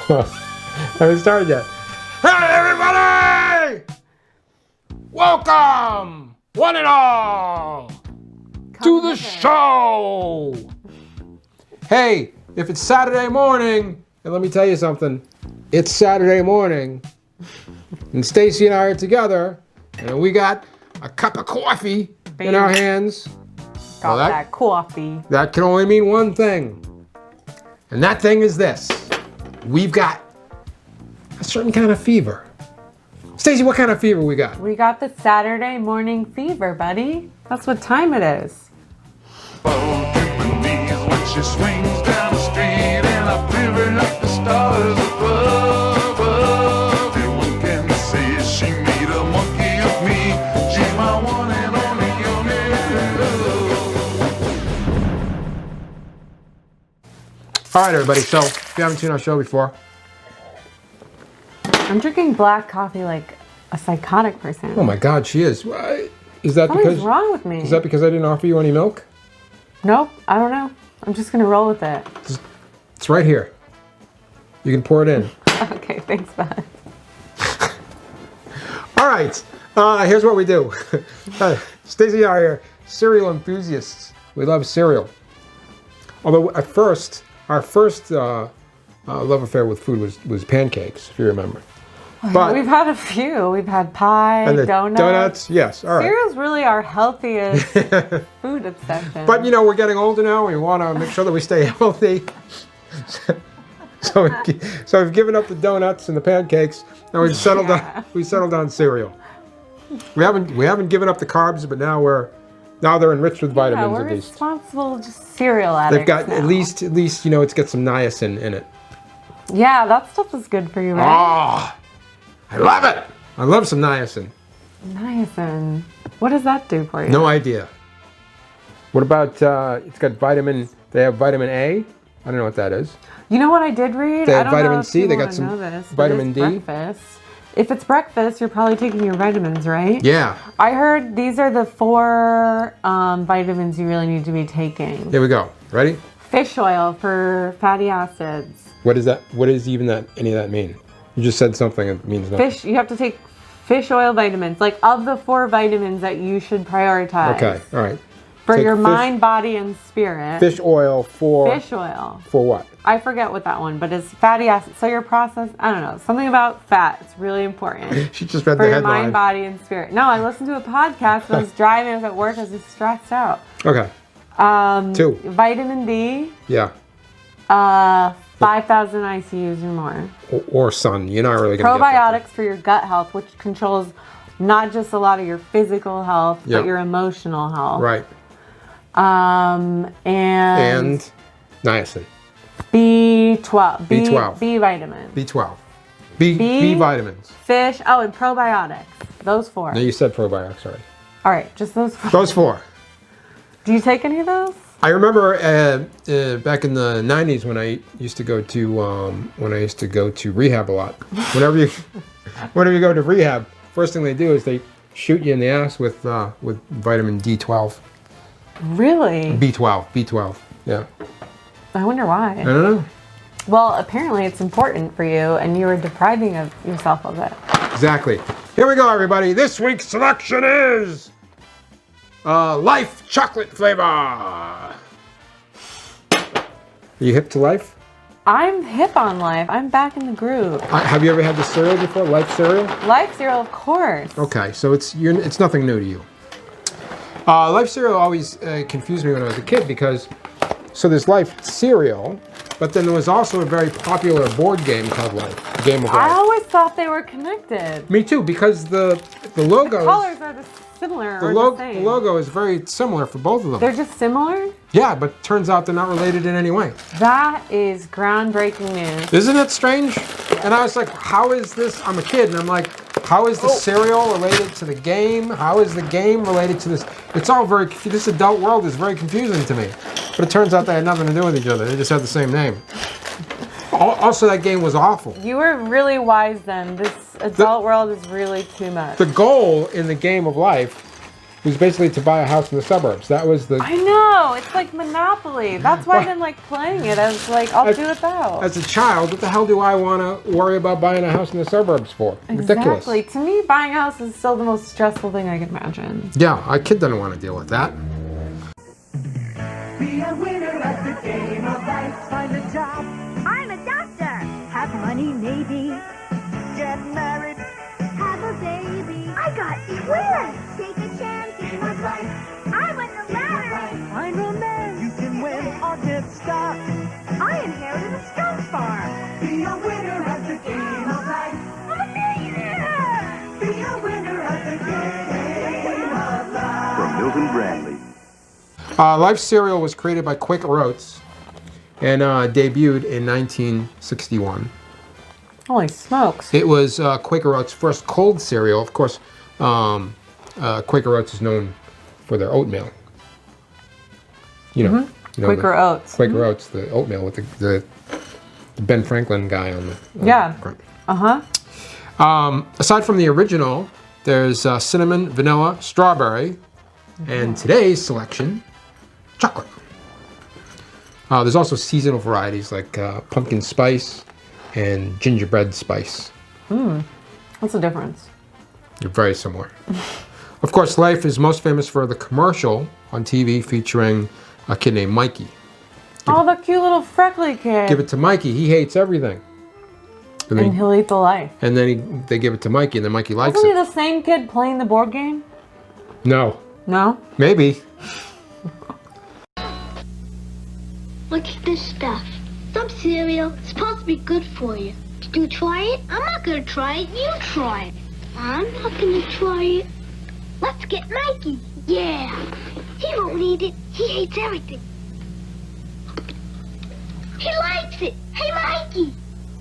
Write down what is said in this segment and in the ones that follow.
Well, haven't started yet. Hey, everybody! Welcome, one and all, to the show. Hey, if it's Saturday morning, and let me tell you something, it's Saturday morning, and Stacy and I are together, and we got a cup of coffee in our hands. Got that coffee. That can only mean one thing, and that thing is this. We've got a certain kind of fever. Stacy, what kind of fever we got? We got the Saturday morning fever, buddy. That's what time it is. She swings down the street and I fever up the stars above. Everyone can say she made a monkey of me. She's my one and only love. All right, everybody. So, if you haven't seen our show before, I'm drinking black coffee like a psychotic person. oh my God, she is. Why? Is that What is because? wrong with me? Is that because I didn't offer you any milk? Nope, I don't know. I'm just gonna roll with it. It's right here. You can pour it in. Okay, thanks, bud. All right. Here's what we do. Stacy and I are cereal enthusiasts. We love cereal. Although at first, our first love affair with food was pancakes, if you remember. But We've had a few. We've had pie, and the donuts. yes. All right. Cereal's really our healthiest food obsession. But you know, we're getting older now. We want to make sure that we stay healthy. So we've given up the donuts and the pancakes, and we've settled on cereal. We haven't given up the carbs, but now they're enriched with vitamins we're at least. responsible just cereal addicts. They've got now. at least you know it's got some niacin in it. Yeah, that stuff is good for you, right? Ah, I love it. I love some niacin. Niacin. What does that do for you? No idea. What about it's got vitamin? They have vitamin A. I don't know what that is. You know what I did read? They I have don't vitamin know if C, you they got wanna some know this, but vitamin it's D. Breakfast. If it's breakfast, you're probably taking your vitamins, right? Yeah. I heard these are the 4 vitamins you really need to be taking. Here we go. Ready? Fish oil for fatty acids. What is that? What does even any of that mean? You just said something that means nothing. Fish, you have to take fish oil vitamins. Like of the 4 vitamins that you should prioritize. Okay. All right. For Take your fish- mind, body, and spirit. Fish oil for Fish oil. for what? I forget what that one, but it's fatty acids. So your process, I don't know, something about fat. It's really important. She just read For the your headline. mind, body, and spirit. No, I listened to a podcast. I was driving. I was at work. I was just stressed out. Okay. 2. Vitamin D, Yeah. 5,000 ICUs or more. Or sun. You're not really gonna get that. Probiotics for your gut health, which controls not just a lot of your physical health, Yeah. but your emotional health. Right. And Niacin. B12. B12. B vitamin. B12. B vitamins. Fish. Oh, and probiotics. Those 4. No, you said probiotics already. All right, just those 4. Those 4. Do you take any of those? I remember back in the '90s when I used to go to rehab a lot. Whenever you go to rehab, first thing they do is they shoot you in the ass with vitamin D12. Really? B12. Yeah. I wonder why. I don't know. Well, apparently it's important for you, and you were depriving yourself of it. Exactly. Here we go, everybody. This week's selection is Life chocolate flavor. Are you hip to Life? I'm hip on Life. I'm back in the groove. Have you ever had the cereal before? Life cereal? Life cereal, of course. Okay, so it's nothing new to you. Life cereal always confused me when I was a kid because there's Life cereal, but then there was also a very popular board game called Life, the Game of I Life. always thought they were connected. Me too, because the logo. Colors are similar or the same. The logo is very similar for both of them. They're just similar? Yeah, but turns out they're not related in any way. That is groundbreaking news. Isn't it strange? And I was like, how is this? I'm a kid, and I'm like, how is the cereal related to the game? How is the game related to this? It's all very, this adult world is very confusing to me. But it turns out they had nothing to do with each other. They just had the same name. Also, that game was awful. You were really wise then. This adult world is really too much. The goal in the Game of Life was basically to buy a house in the suburbs. That was the. I know. It's like Monopoly. That's why I didn't like playing it. I was like, I'll do without. As a child, what the hell do I want to worry about buying a house in the suburbs for? Ridiculous. Exactly. To me, buying a house is still the most stressful thing I can imagine. Yeah, a kid doesn't want to deal with that. Be a winner at the game of life. Find a job. I'm a doctor. Have money, maybe. Get married. Have a baby. I got twins. Take a chance in my life. I won the lottery. Find romance. You can win or get stuck. I inherited a skunk farm. Be a winner at the game of life. I'm a millionaire. Be a winner at the game of life. From Milton Bradley. Life cereal was created by Quaker Oats and debuted in 1961. Holy smokes. It was Quaker Oats' first cold cereal. Of course, Quaker Oats is known for their oatmeal. You know, Quaker Oats. Quaker Oats, the oatmeal with the Ben Franklin guy on the Yeah. front. Uh-huh. Aside from the original, there's cinnamon, vanilla, strawberry, and today's selection, chocolate. There's also seasonal varieties like pumpkin spice and gingerbread spice. What's the difference? They're very similar. Of course, Life is most famous for the commercial on TV featuring a kid named Mikey. Oh, the cute little freckly kid. Give it to Mikey, he hates everything. And and then, he'll eat the life. and then they give it to Mikey, and then Mikey likes Wasn't he it. the same kid playing the board game? No, No? maybe. What's this stuff? Some cereal. It's supposed to be good for you. Did you try it? I'm not gonna try it. You try it. I'm not gonna try it. Let's get Mikey. Yeah. He won't eat it. He hates everything. He likes it. Hey, Mikey.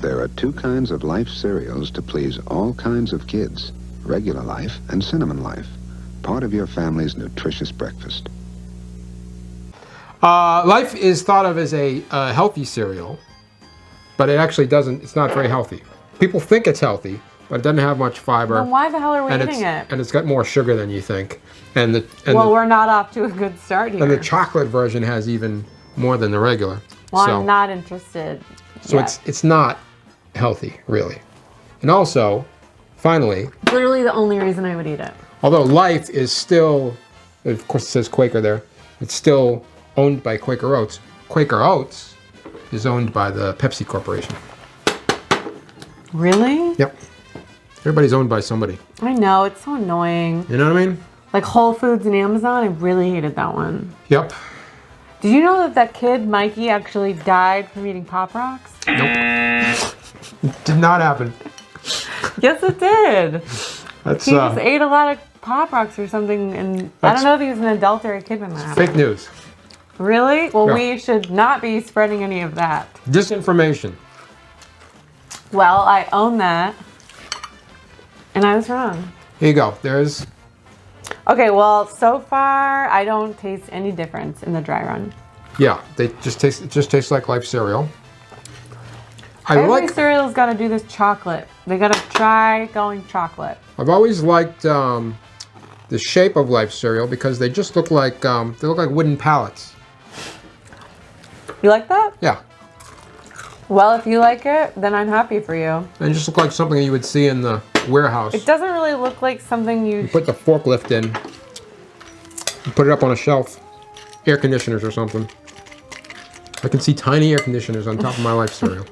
There are two kinds of Life cereals to please all kinds of kids. Regular Life and Cinnamon Life. Part of your family's nutritious breakfast. Life is thought of as a healthy cereal, but it actually doesn't. It's not very healthy. People think it's healthy, but it doesn't have much fiber. Then why the hell are we and eating it? And it's got more sugar than you think. And the Well, we're not off to a good start here. and the chocolate version has even more than the regular. Well, so I'm not interested. so yet. it's not healthy really. And also, finally, literally the only reason I would eat it. although Life is still, of course it says Quaker there, it's still owned by Quaker Oats. Quaker Oats is owned by the Pepsi Corporation. Really? Yep. Everybody's owned by somebody. I know, it's so annoying. You know what I mean? Like Whole Foods and Amazon, I really hated that one. Yep. Did you know that kid, Mikey, actually died from eating Pop Rocks? Did not happen. Yes, it did. That's He just ate a lot of Pop Rocks or something, and I don't know if he was an adult or a kid when that happened. fake news. Really? Well, Yeah. we should not be spreading any of that. Disinformation. Well, I own that, and I was wrong. Here you go. There's Okay, well, so far, I don't taste any difference in the dry run. yeah. It just tastes like Life cereal. I Every like. cereal's got to do this chocolate. They got to try going chocolate. I've always liked the shape of Life cereal because they just look like they look like wooden pallets. You like that? Yeah. Well, if you like it, then I'm happy for you. They just look like something you would see in the warehouse. It doesn't really look like something you... Put the forklift in. You put it up on a shelf. Air conditioners or something. I can see tiny air conditioners on top of my Life cereal.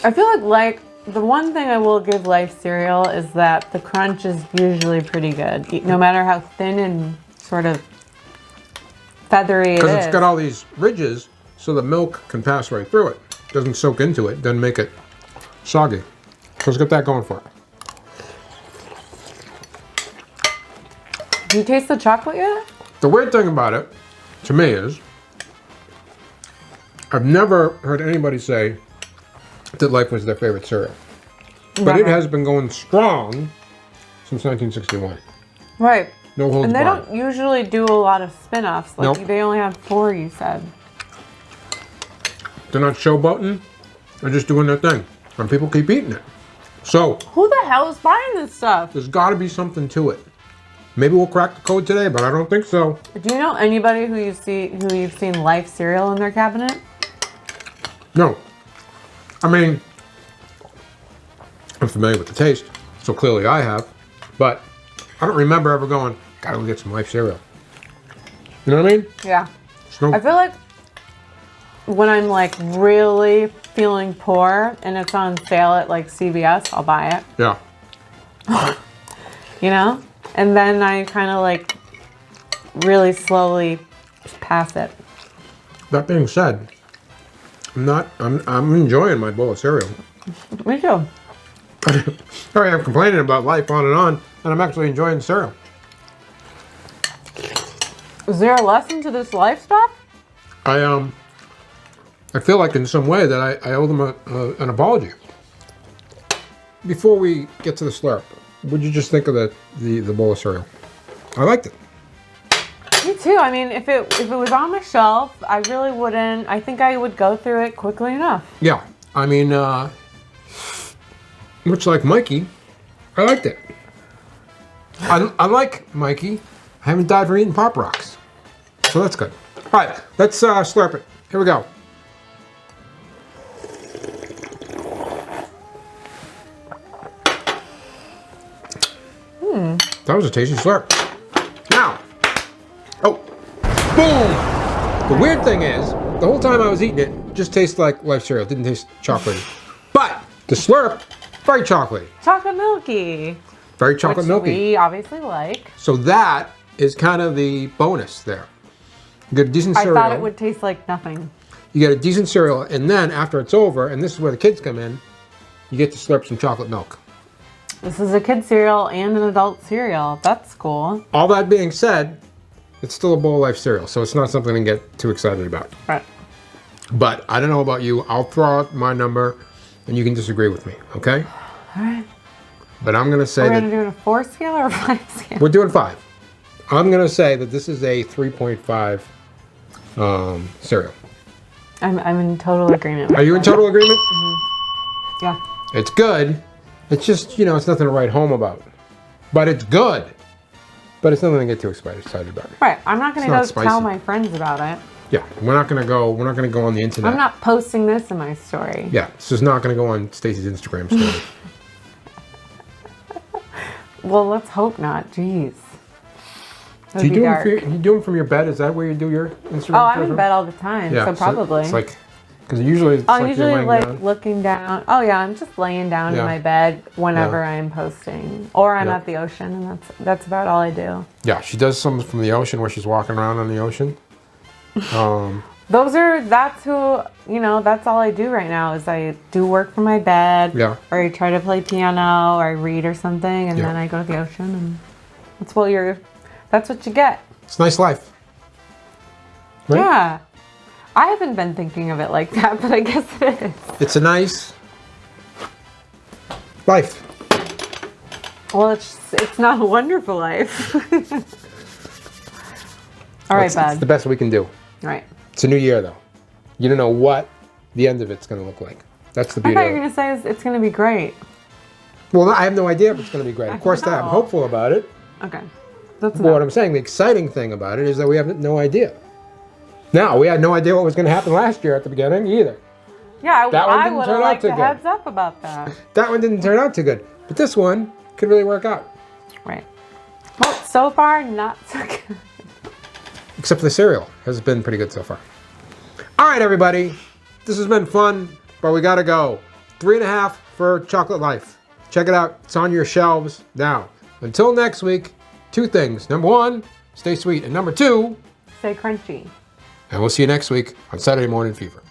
I feel like the one thing I will give Life cereal is that the crunch is usually pretty good, no matter how thin and sort of feathery it Because is. it's got all these ridges so the milk can pass right through it. Doesn't soak into it, doesn't make it soggy. So it's got that going for it. Do you taste the chocolate yet? The weird thing about it, to me, is I've never heard anybody say that Life was their favorite cereal. But it Never. has been going strong since 1961. Right. No holds And they barred. don't usually do a lot of spin-offs. Like Nope. they only have 4, you said. They're not showboating. They're just doing their thing. And people keep eating it. So Who the hell is buying this stuff? there's got to be something to it. Maybe we'll crack the code today, but I don't think so. Do you know anybody who you've seen Life cereal in their cabinet? No. I mean, I'm familiar with the taste, so clearly I have, but I don't remember ever going, gotta go get some Life cereal. You know what I mean? Yeah. No, I feel like when I'm like really feeling poor and it's on sale at like CVS, I'll buy it. yeah. You know? And then I kind of like really slowly pass it. That being said, I'm enjoying my bowl of cereal. Me too. Sorry, I'm complaining about life on, and I'm actually enjoying cereal. Is there a lesson to this life stuff? I feel like in some way that I owe them an apology. Before we get to the slurp, what'd you just think of the bowl of cereal? I liked it. Me too. I mean, if it was on my shelf, I really wouldn't. I think I would go through it quickly enough. Yeah, I mean, much like Mikey, I liked it. I like Mikey. I haven't died from eating Pop Rocks, so that's good. All right, let's slurp it. Here we go. That was a tasty slurp. Now, oh, boom! The weird thing is, the whole time I was eating it, it just tasted like Life cereal. It didn't taste chocolatey. But the slurp, very chocolatey. Chocolate milky. Very chocolate Which milky. we obviously like. So that is kind of the bonus there. You get a decent cereal. I thought it would taste like nothing. You get a decent cereal, and then after it's over, and this is where the kids come in, you get to slurp some chocolate milk. This is a kid cereal and an adult cereal. That's cool. All that being said, it's still a bowl of Life cereal, so it's not something to get too excited about. Right. But I don't know about you. I'll throw out my number, and you can disagree with me, okay? All right. But I'm going to say We're that going to do it a 4 scale or a 5 scale? we're doing 5. I'm going to say that this is a 3.5 cereal. I'm in total agreement. Are you in total agreement? Yeah. It's good. It's just, it's nothing to write home about. But it's good. But it's nothing to get too excited about. Right. I'm not going to It's go not tell spicy. my friends about it. Yeah, we're not going to go on the internet. I'm not posting this in my story. Yeah, this is not going to go on Stacey's Instagram story. Well, let's hope not. Jeez. That Do would you be dark. you do them from your bed? Is that where you do your Instagram? Oh, I'm story in from? bed all the time, Yeah, so probably. It's like, because usually it's I'm like usually you're laying like down. looking down. Oh yeah, I'm just laying down Yeah. in my bed whenever Yeah. I'm posting, or I'm Yeah. at the ocean, and that's about all I do. Yeah, she does some from the ocean where she's walking around on the ocean. That's all I do right now is I do work from my bed, Yeah. or I try to play piano, or I read or something, and Yeah. then I go to the ocean, and that's what you get. It's a nice life. Right? Yeah. I haven't been thinking of it like that, but I guess it is. It's a nice life. Well, it's not a wonderful life. All right, It's bud. the best we can do. All right. It's a new year, though. You don't know what the end of it's going to look like. That's the I beauty thought of you were it. going to say it's going to be great. Well, I have no idea if it's going to be great. Of course, I'm know. hopeful about it. Okay. That's But what enough. I'm saying, the exciting thing about it is that we have no idea. Now, we had no idea what was going to happen last year at the beginning either. Yeah, that one I didn't would turn have out liked too a good. heads up about that. That one didn't turn out too good. But this one could really work out. Right. Well, so far, not so good. Except for the cereal. Has been pretty good so far. All right, everybody. This has been fun, but we got to go. 3.5 for Chocolate Life. Check it out. It's on your shelves now. Until next week, 2 things. Number 1, stay sweet. And number 2, Stay crunchy. and we'll see you next week on Saturday Morning Fever.